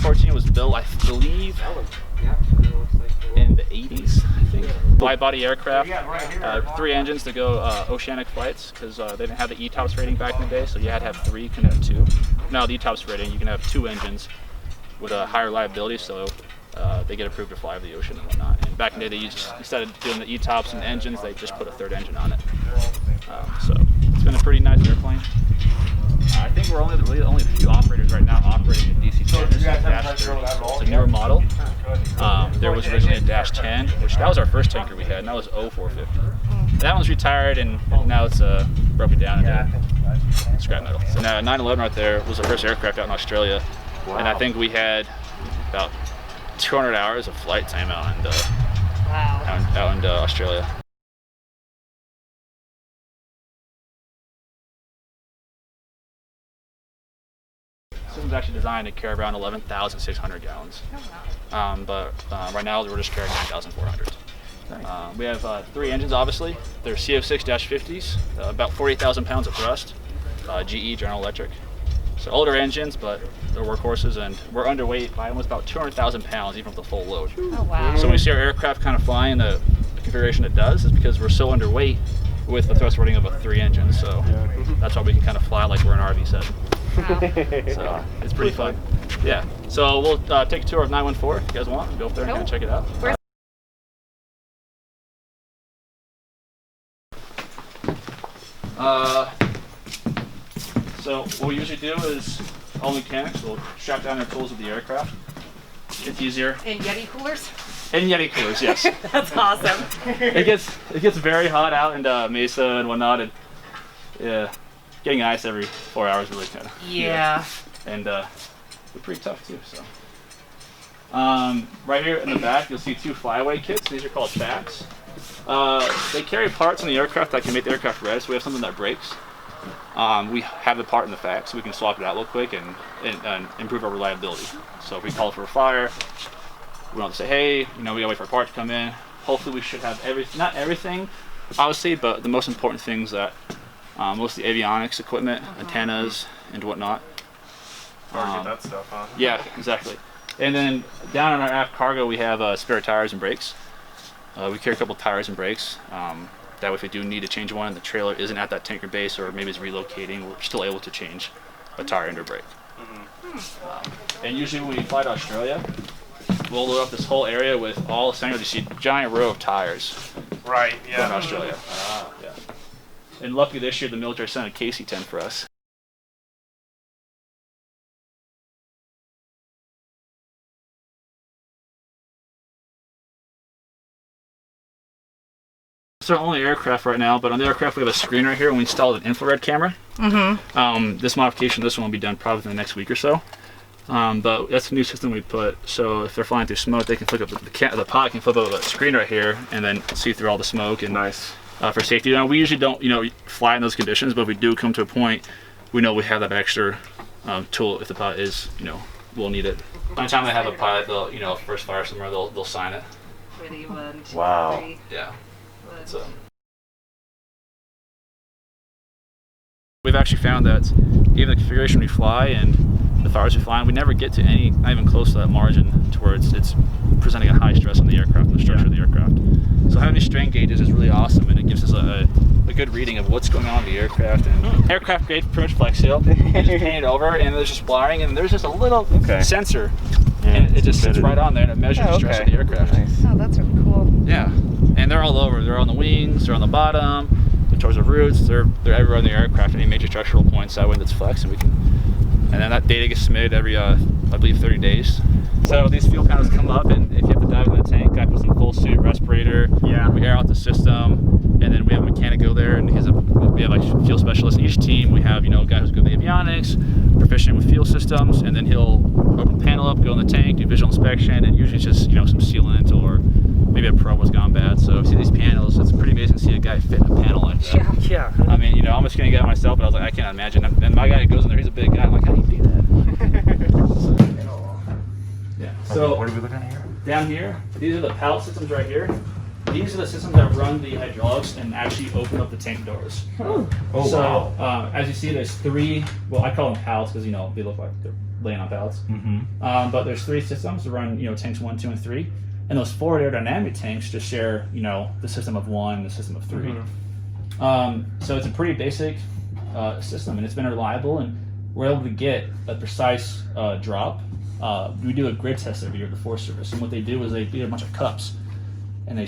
C-14 was built, I believe, in the 80s, I think. Wide-body aircraft, 3 engines to go oceanic flights, because they didn't have the ETOPS rating back in the day, so you had to have 3, couldn't have 2. Now the ETOPS rating, you can have 2 engines with a higher reliability, so they get approved to fly over the ocean and whatnot. And back in the day, instead of doing the ETOPS and the engines, they just put a 3rd engine on it. So it's been a pretty nice airplane. I think we're only a few operators right now operating a DC-10. This is a Dash 30, so it's a newer model. There was originally a Dash 10, which that was our first tanker we had, and that was 0450. That one's retired, and now it's broken down into scrap metal. So now 9/11 right there was the first aircraft out in Australia, and I think we had about 200 hours of flight time out in Australia. This one's actually designed to carry around 11,600 gallons, but right now we're just carrying 9,400. We have 3 engines, obviously. They're CO6-50s, about 48,000 pounds of thrust, GE, General Electric. So older engines, but they're workhorses, and we're underweight by almost about 200,000 pounds, even with the full load. Oh, wow. So when we see our aircraft kind of flying the configuration it does, is because we're so underweight with the thrust rating of a 3 engine. So that's why we can kind of fly like we're an RV-7. Wow. So it's pretty fun. Yeah. So we'll take a tour of 914 if you guys want. Go up there and kind of check it out. So what we usually do is all mechanics will strap down their tools with the aircraft. It's easier. And Yeti coolers? And Yeti coolers, yes. That's awesome. It gets very hot out in Mesa and whatnot, and yeah, getting ice every 4 hours really kind of. Yeah. And they're pretty tough too. So right here in the back, you'll see 2 flyaway kits. These are called FACs. They carry parts on the aircraft that can make the aircraft red. So we have something that breaks. We have the part in the FAC, so we can swap it out real quick and improve our reliability. So if we call for a fire, we don't have to say, hey, we gotta wait for a part to come in. Hopefully we should have not everything, obviously, but the most important things that most of the avionics equipment, antennas, and whatnot. Get that stuff, huh? Yeah, exactly. And then down in our aft cargo, we have spare tires and brakes. We carry a couple tires and brakes. That way if we do need to change one and the trailer isn't at that tanker base or maybe it's relocating, we're still able to change a tire and a brake. And usually when we fly to Australia, we'll load up this whole area with all essentially you see a giant row of tires. Right, yeah. From Australia. Yeah. And luckily this year the military sent a KC-10 for us. It's our only aircraft right now, but on the aircraft we have a screen right here and we installed an infrared camera. This modification, this one will be done probably in the next week or so. But that's a new system we put, so if they're flying through smoke, they can flick up the pilot can flip up a screen right here and then see through all the smoke. And nice. For safety. Now we usually don't, fly in those conditions, but if we do come to a point, we know we have that extra tool if the pilot is, we'll need it. Anytime they have a pilot, they'll, first fire somewhere, they'll sign it. Ready, 1, 2, Wow. 3. Yeah. So we've actually found that even the configuration we fly and the fires we fly on, we never get to not even close to that margin to where it's presenting a high stress on the aircraft and the structure of the aircraft. So having these strain gauges is really awesome, and it gives us a good reading of what's going on in the aircraft. And aircraft grade pretty much flex seal. You just paint it over, and there's just wiring, and there's just a little sensor, and it just sits right on there, and it measures the stress of the aircraft. Nice. Oh, that's really cool. Yeah, and they're all over. They're on the wings, they're on the bottom, they're towards the roots, they're everywhere on the aircraft, any major structural points that way that's flex, and then that data gets submitted every, I believe, 30 days. So these fuel panels come up, and if you have to dive in the tank, guy puts in a full suit, respirator, we air out the system, and then we have a mechanic go there, and we have like fuel specialists. In each team, we have, a guy who's good with avionics, proficient with fuel systems, and then he'll open the panel up, go in the tank, do visual inspection, and usually it's just, some sealant or maybe a probe has gone bad. So if you see these panels, it's pretty amazing to see a guy fit in a panel like that. Yeah. I mean, I'm just gonna get it myself, but I was like, I can't imagine. And my guy who goes in there, he's a big guy. I'm like, how do you do that? So what are we looking at here? Down here, these are the pallet systems right here. These are the systems that run the hydraulics and actually open up the tank doors. Oh, so, wow. As you see, there's 3. Well, I call them pallets because they look like they're laying on pallets. Mm-hmm. But there's 3 systems to run, tanks 1, 2, and 3, and those forward aerodynamic tanks just share, the system of 1, and the system of 3. So it's a pretty basic system, and it's been reliable, and we're able to get a precise drop. We do a grid test every year at the Forest Service, and what they do is they beat a bunch of cups, and they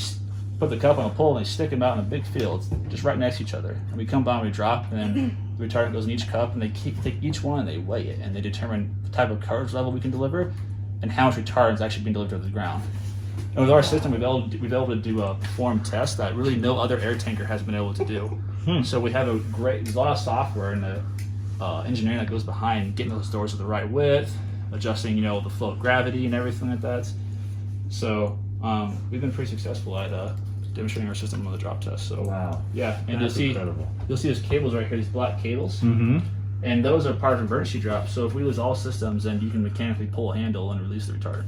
put the cup on a pole and they stick them out in a big field, just right next to each other. And we come by and we drop, and then the retardant goes in each cup, and they take each one and they weigh it, and they determine the type of coverage level we can deliver, and how much retardant is actually being delivered to the ground. And with our system, we've been able to do a perform test that really no other air tanker has been able to do. So we have there's a lot of software in the engineering that goes behind getting those doors to the right width, adjusting, the flow of gravity and everything like that. So we've been pretty successful at demonstrating our system on the drop test. So Wow. yeah, and That's incredible. you'll see these cables right here, these black cables, Mm-hmm. and those are part of emergency drops. So if we lose all systems, then you can mechanically pull a handle and release the retardant.